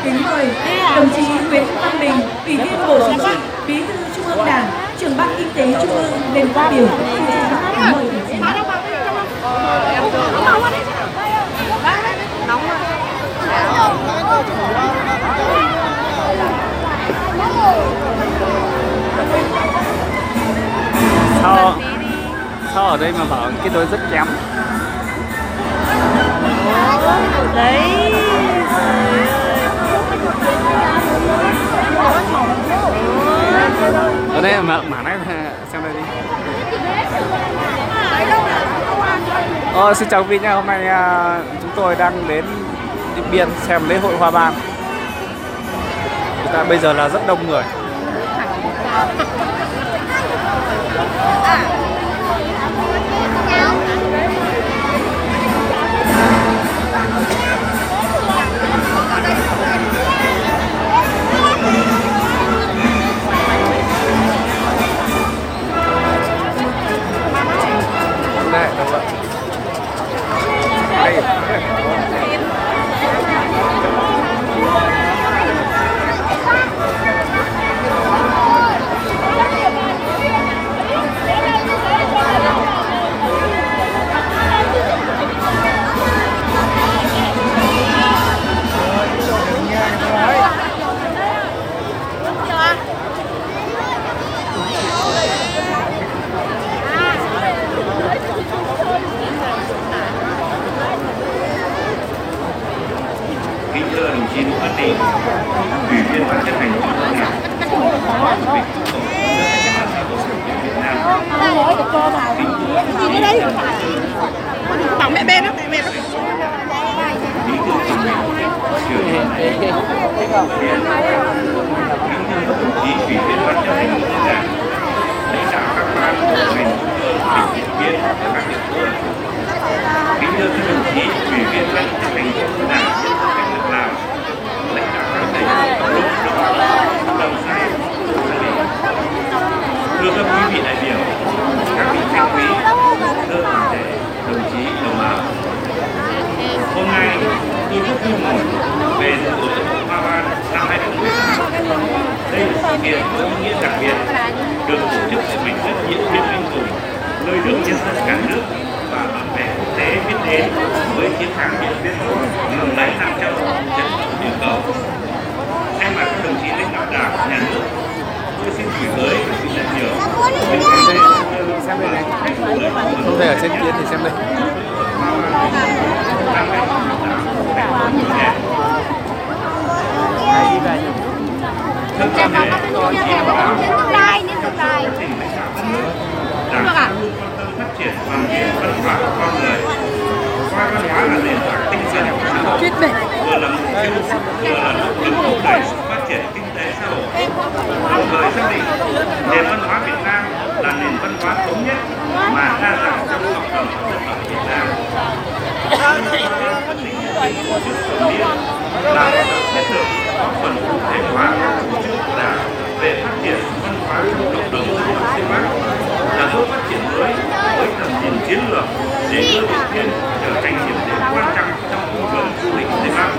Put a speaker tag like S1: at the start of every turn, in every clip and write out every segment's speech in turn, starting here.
S1: kính mời đồng chí Nguyễn Văn Bình, Ủy viên Bộ Chính trị, Bí thư Trung ương Đảng, Trưởng ban Kinh tế Trung ương lên phát biểu. Xin trân trọng kính mời đồng chí.
S2: Sao ở đây mà bảo cái tôi rất kém.
S3: Đấy.
S2: Ở đây mà nãy xem đây đi. Xin chào quý vị nha, hôm nay chúng tôi đang đến Điện Biên xem lễ hội Hoa Ban. Bây giờ là rất đông người.
S4: Kính thưa đồng chí Vũ Văn Ninh, Ủy viên Ban chấp hành Trung ương Đảng, Phó Chủ tịch Tổng Liên đoàn Lao động Việt Nam.
S3: Nhìn cái đấy. Bảo mẹ bên đó, mẹ đó.
S4: Bí thư Trung ương, Trưởng ban Kính thưa đồng chí Ủy viên Ban chấp hành Trung ương Đảng, lãnh đạo các ban bộ ngành trung ương, tỉnh Điện Biên và các địa phương. Kính thưa các đồng chí Ủy viên Ban chấp hành Trung ương Đảng, Lào, lãnh đạo các tỉnh Đồng Nai, thưa các quý vị đại biểu, các vị khách quý, thưa toàn thể đồng chí đồng bào. Hôm nay tôi rất vui mừng về lễ hội Hoa Ban năm 2018. Đây là sự kiện có ý nghĩa đặc biệt được tổ chức tại mảnh đất Điện Biên Anh Hùng, nơi được nhân dân cả nước và bạn bè quốc tế biết đến với chiến thắng Điện Biên Phủ lừng lẫy Nam Châu trên địa cầu. Thay mặt các đồng chí lãnh đạo Đảng, Nhà nước, tôi xin gửi tới và xin nhận nhiều.
S2: Xem đây này. Không thể ở trên kia thì xem đây.
S4: Thưa các bạn, Đảng luôn quan tâm phát triển hoàn thiện văn hóa của con người. Coi văn hóa là nền tảng tinh thần của xã hội, vừa là mục tiêu, vừa là động lực thúc đẩy sự phát triển kinh tế xã hội. Đồng thời xác định nền văn hóa Việt Nam là nền văn hóa thống nhất mà đa dạng trong cộng đồng dân tộc Việt Nam. Là thiết thực góp phần cụ thể hóa các chủ trương của Đảng về phát triển văn hóa trong cộng đồng dân tộc Tây Bắc, là bước phát triển mới với tầm nhìn chiến lược để đưa Điện Biên trở thành điểm đến quan trọng trong cung đường du lịch Tây Bắc.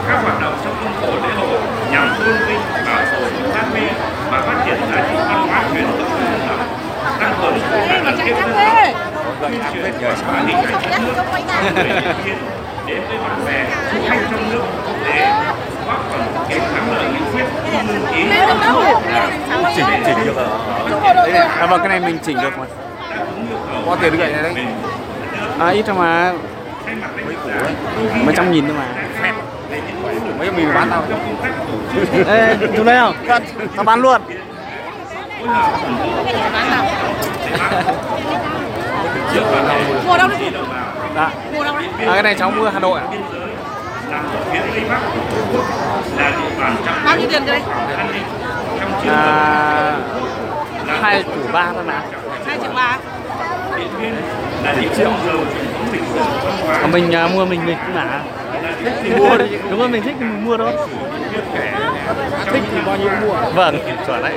S4: Các hoạt động trong khuôn khổ lễ hội nhằm tôn vinh, bảo tồn, phát huy và phát triển giá trị văn hóa truyền thống của dân tộc, tăng cường khối đại đoàn kết dân tộc, tuyên truyền quảng bá hình ảnh đất nước người Điện Biên đến với bạn bè du khách trong nước và quốc tế, góp phần thực hiện thắng lợi nghị quyết Trung ương ký.
S2: Chỉnh được rồi. Đấy này. Vâng, cái này mình chỉnh được mà. Có tiền gậy này đấy. Ít thôi mà. Mấy trăm nghìn thôi mà. Mấy trăm nghìn bán tao. Ê, chú lấy không? Tao bán luôn.
S3: Mua đâu đấy?
S2: Dạ. Cái này cháu mua Hà Nội ạ.
S3: Bao nhiêu tiền đây?
S2: 2,3 thôi mà.
S3: 2,3
S2: triệu. Mình mua mình cũng là mua đi. Đúng rồi, mình thích thì mình mua thôi. Thích thì bao nhiêu mua. Vâng, chuẩn đấy.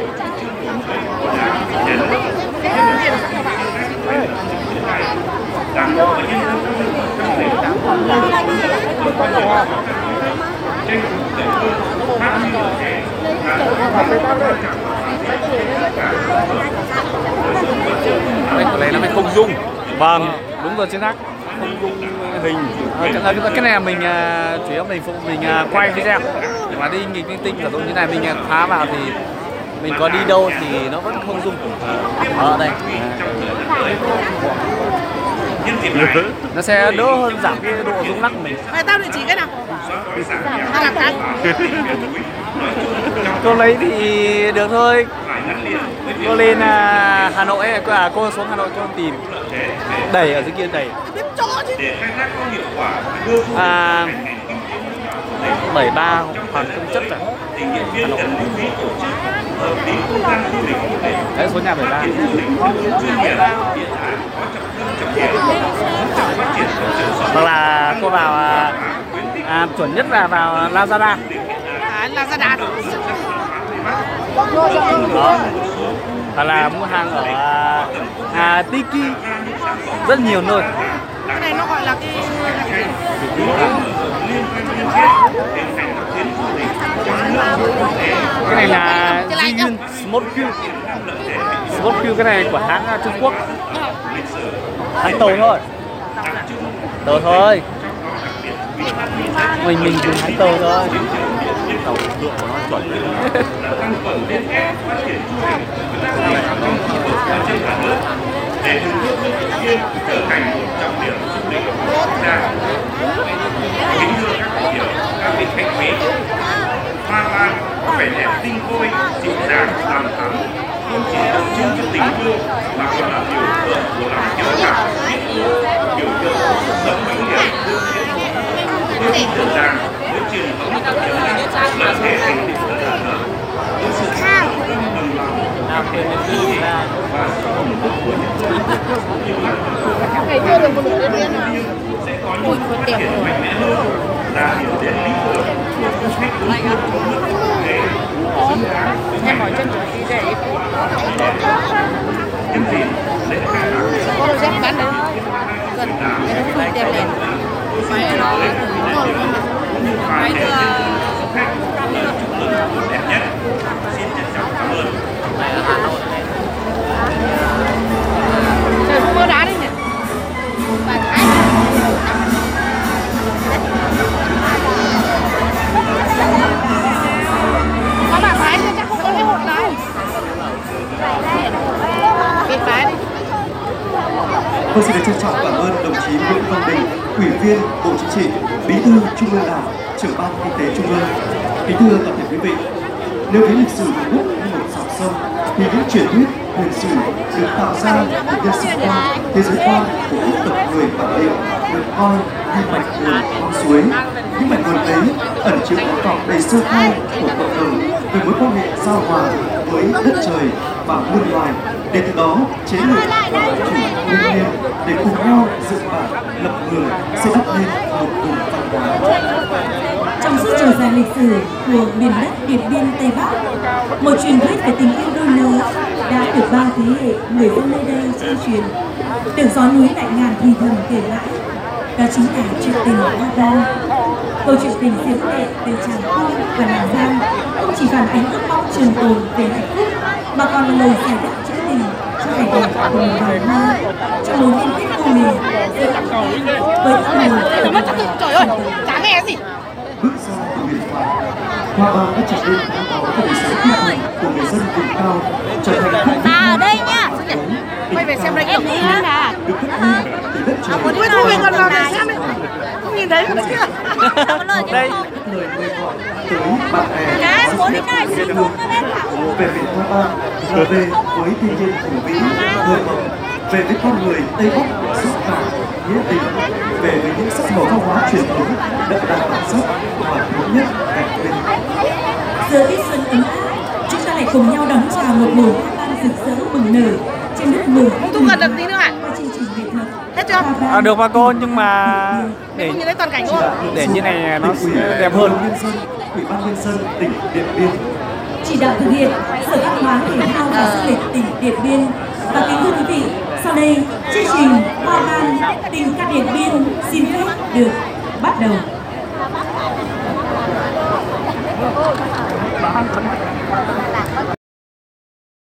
S4: Đảng bộ và nhân dân trong tỉnh trên thực tế
S2: đây nó mới không dung. Vâng, đúng rồi, chính xác. Không dung hình. Cái này là mình chủ yếu mình quay video. Nhưng mà đi nghịch linh tinh của tôi như này mình phá vào thì mình có đi đâu thì nó vẫn không dung. Ở đây. Nó sẽ đỡ hơn, giảm cái độ rung lắc của mình.
S3: Mày tao địa chỉ cái nào? Làm cái.
S2: Cô lấy thì được thôi. Cô lên Hà Nội ấy, cô xuống Hà Nội cho tìm. Đẩy ở dưới kia đẩy.
S3: Biết chỗ chứ.
S2: 73 hoàn công chất rồi. Hà Nội. Đấy, số nhà 73. Hoặc là cô vào chuẩn nhất là vào Lazada.
S3: Lazada.
S2: Đó. Hoặc là mua hàng ở Tiki. Rất nhiều nơi.
S3: Cái này nó gọi là cái
S2: này là Jiyun Smart Q. Smart Q cái này của hãng Trung Quốc. Hãng tàu thôi. Tàu thôi. Mình dùng hãng tàu thôi. Tàu lượng của nó chuẩn.
S4: Để Trung Quốc trở thành một trọng điểm du lịch quốc gia. Kính thưa các vị, các vị khách quý, Hoa Lan có vẻ đẹp tinh khôi, dịu dàng, đàm thắm, không chỉ tượng trưng cho tình yêu mà còn là biểu tượng của lòng hiếu cảm, biết ơn, biểu tượng của sức sống mãnh liệt. Đô thị Tường Giang với truyền thống lợi thế thành thị của Đà Nẵng, với sự khao đồng lòng và sự hồng phúc của nhân dân.
S3: ngày chưa được một nửa điện biên
S4: Sẽ có những phát triển mạnh mẽ hơn là điểm đến lý tưởng của du khách đối tượng trong nước quốc tế xứng đáng với
S3: em hỏi chân trời đi dậy
S4: nhân dịp lễ khai mạc
S3: có được dép bán đấy gần cái nó không đẹp lên máy nó máy đưa
S4: đẹp nhất. Xin trân trọng cảm ơn.
S3: trời không mưa đá đấy nhỉ có bà Thái thì chắc không có lễ hội đâu cái Thái đi.
S5: Tôi xin được trân trọng cảm ơn đồng chí Nguyễn Văn Bình, Ủy viên Bộ Chính trị, Bí thư Trung ương Đảng, Trưởng ban Kinh tế Trung ương. Kính thưa toàn thể quý vị, nếu thấy lịch sử Trung Quốc như một dòng sông, thì những truyền thuyết huyền sử được tạo ra từ nhân sinh quan, thế giới quan của các tộc người bản địa được coi như mạch nguồn con suối. Những mạch nguồn ấy ẩn chứa khát vọng đầy sơ khai của cộng đồng về mối quan hệ giao hòa với đất trời và muôn loài, để từ đó chế lược và chủ nguyên nhiên để cùng nhau dựng bản lập người xây đắp nên một vùng văn hóa.
S1: Trong suốt chiều dài lịch sử của miền đất Điện Biên Tây Bắc, một truyền thuyết về tình yêu đôi lứa đã được bao thế hệ người dân nơi đây trao truyền, được gió núi đại ngàn thì thầm kể lại. Đó chính là chuyện tình Hoa Lan. Câu chuyện tình diễm lệ từ Tràng Cung và Nàng Giang không chỉ phản ánh ước mong trường tồn về hạnh phúc, mà còn là lời giải đáp trữ tình cho vẻ đẹp của một loài hoa, cho mối liên kết của mình giữa các con với những người
S3: Mất trật tự, trời ơi, chả nghe gì.
S5: Bước ra từ huyền thoại, Hoa Ban đã trở nên gắn bó với đời sống tinh thần của người dân vùng cao, trở thành khúc
S6: ở đây nhá.
S3: Quay về xem đây
S6: Em đi nữa nè.
S5: được cất lên từ đất trời.
S3: Muốn quay thu về còn vào để xem đấy. Không nhìn thấy nữa kia.
S2: Đây.
S5: Lời mời gọi tới bạn bè,
S6: Cá
S5: giáo
S6: bốn
S5: viên,
S6: đến nơi
S5: người
S6: xin
S5: thân
S6: không có đến cả.
S5: về biển Hoa Ban, trở về với thiên nhiên hùng vĩ, thơ mộng, về với con người Tây Bắc dũng cảm, nghĩa tình, về với những sắc màu văn hóa truyền thống đậm đà bản sắc và thống nhất cảnh bên.
S1: Giữa tiết xuân ấm áp, chúng ta lại cùng nhau đón chào một mùa hoa ban rực rỡ bừng nở trên đất mường.
S3: Thu gần được tí nữa à?
S1: Qua chương trình nghệ thuật.
S3: Hết chưa?
S2: Được bà cô, nhưng mà để
S3: Không nhìn thấy toàn cảnh luôn.
S2: để như này nó
S5: Ủy
S2: đẹp hơn.
S5: ban nhân dân, Ủy ban nhân dân tỉnh Điện Biên.
S1: Chỉ đạo thực hiện Sở Văn hóa Thể thao và Du lịch tỉnh Điện Biên. Và kính thưa quý vị, sau đây chương trình Hoa Ban tình ca Điện Biên xin phép được bắt đầu.